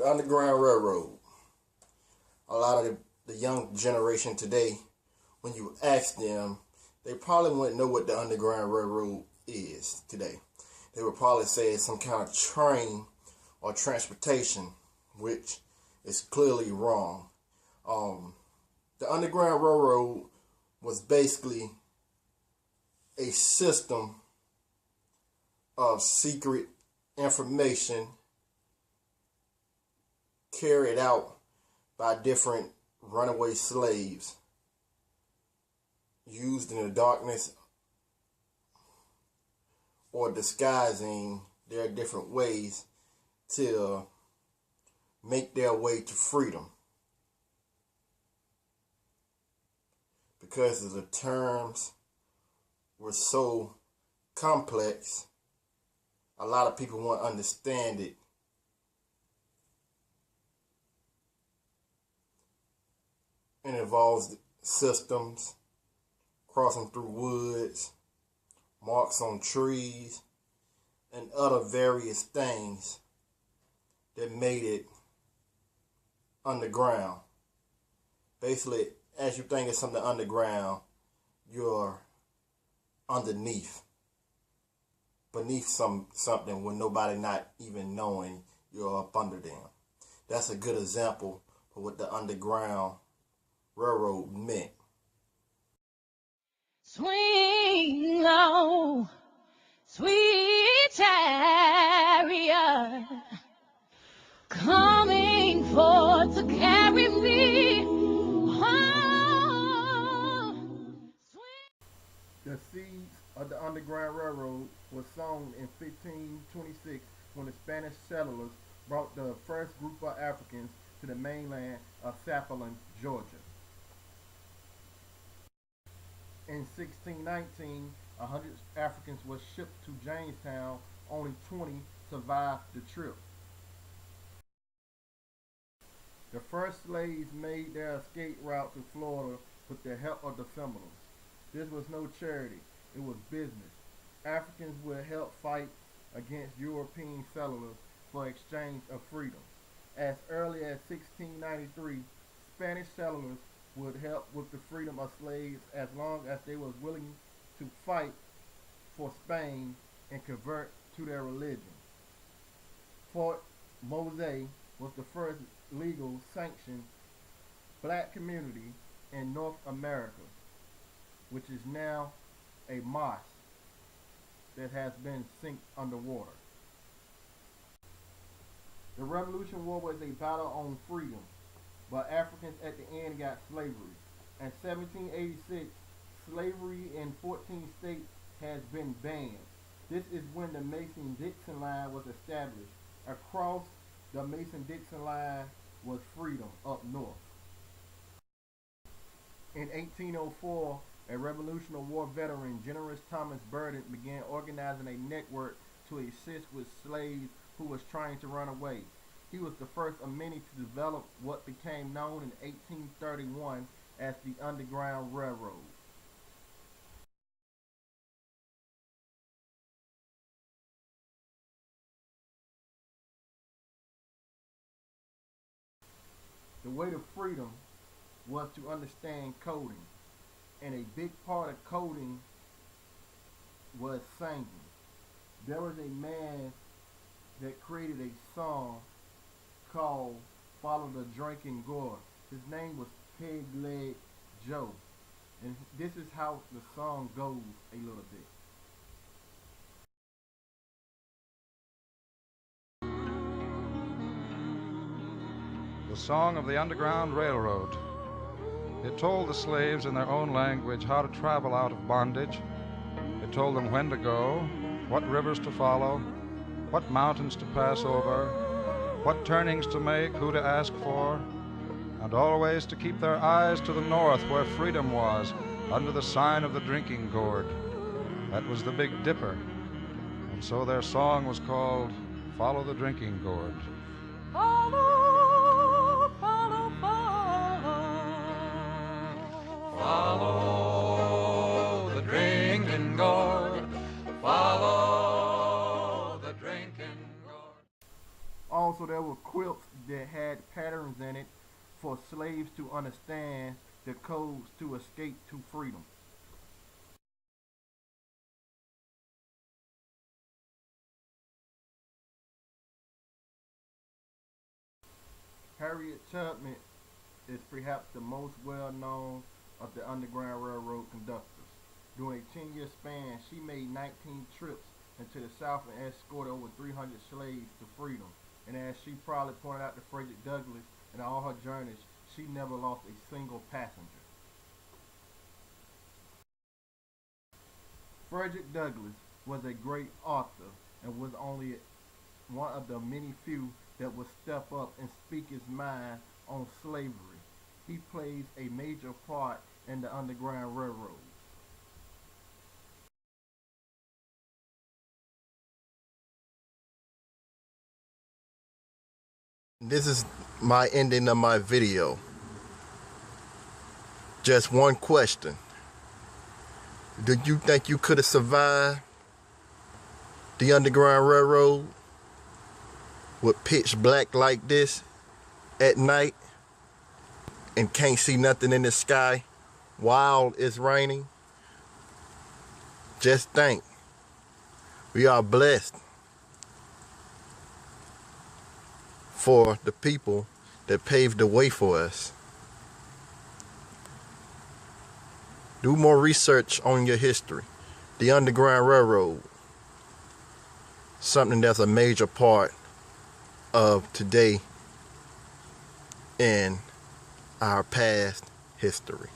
The Underground Railroad. A lot of the young generation today, when you ask them, they probably wouldn't know what the Underground Railroad is today. They would probably say it's some kind of train or transportation, which is clearly wrong. The Underground Railroad was basically a system of secret information carried out by different runaway slaves used in the darkness or disguising their different ways to make their way to freedom. Because the terms were so complex, a lot of people won't understand it. It involves systems, crossing through woods, marks on trees, and other various things that made it underground. Basically, as you think of something underground, you're beneath something with nobody not even knowing you're up under them. That's a good example of what the Underground Railroad meant. Swing low, sweet chariot, coming forth to carry me home. The seeds of the Underground Railroad was sown in 1526 when the Spanish settlers brought the first group of Africans to the mainland of Sapelin, Georgia. In 1619, 100 Africans were shipped to Jamestown. Only 20 survived the trip. The first slaves made their escape route to Florida with the help of the Seminoles. This was no charity, it was business. Africans would help fight against European settlers for exchange of freedom. As early as 1693, Spanish settlers would help with the freedom of slaves as long as they were willing to fight for Spain and convert to their religion. Fort Mose was the first legal sanctioned black community in North America, which is now a mosque that has been sunk underwater. The Revolution War was a battle on freedom, but Africans at the end got slavery. In 1786, slavery in 14 states has been banned. This is when the Mason-Dixon line was established. Across the Mason-Dixon line was freedom up north. In 1804, a Revolutionary War veteran, General Thomas Burden, began organizing a network to assist with slaves who was trying to run away. He was the first of many to develop what became known in 1831 as the Underground Railroad. The way to freedom was to understand coding, and a big part of coding was singing. There was a man that created a song called Follow the Drinking Gourd. His name was Peg Leg Joe. And this is how the song goes a little bit. The Song of the Underground Railroad. It told the slaves in their own language how to travel out of bondage. It told them when to go, what rivers to follow, what mountains to pass over, what turnings to make, who to ask for, and always to keep their eyes to the north where freedom was, under the sign of the drinking gourd. That was the Big Dipper. And so their song was called Follow the Drinking Gourd. Follow, follow, follow. Follow the drinking gourd. Follow the drinking gourd. also there were quilts that had patterns in it for slaves to understand the codes to escape to freedom. Harriet Tubman is perhaps the most well-known of the Underground Railroad conductors. During a 10-year span, she made 19 trips into the South and escorted over 300 slaves to freedom. And as she probably pointed out to Frederick Douglass in all her journeys, she never lost a single passenger. Frederick Douglass was a great author and was only one of the many few that would step up and speak his mind on slavery. He plays a major part in the Underground Railroad. This is my ending of my video. Just one question. Do you think you could have survived the Underground Railroad with pitch black like this at night and can't see nothing in the sky while it's raining? Just think. We are blessed for the people that paved the way for us. Do more research on your history. The Underground Railroad, something that's a major part of today in our past history.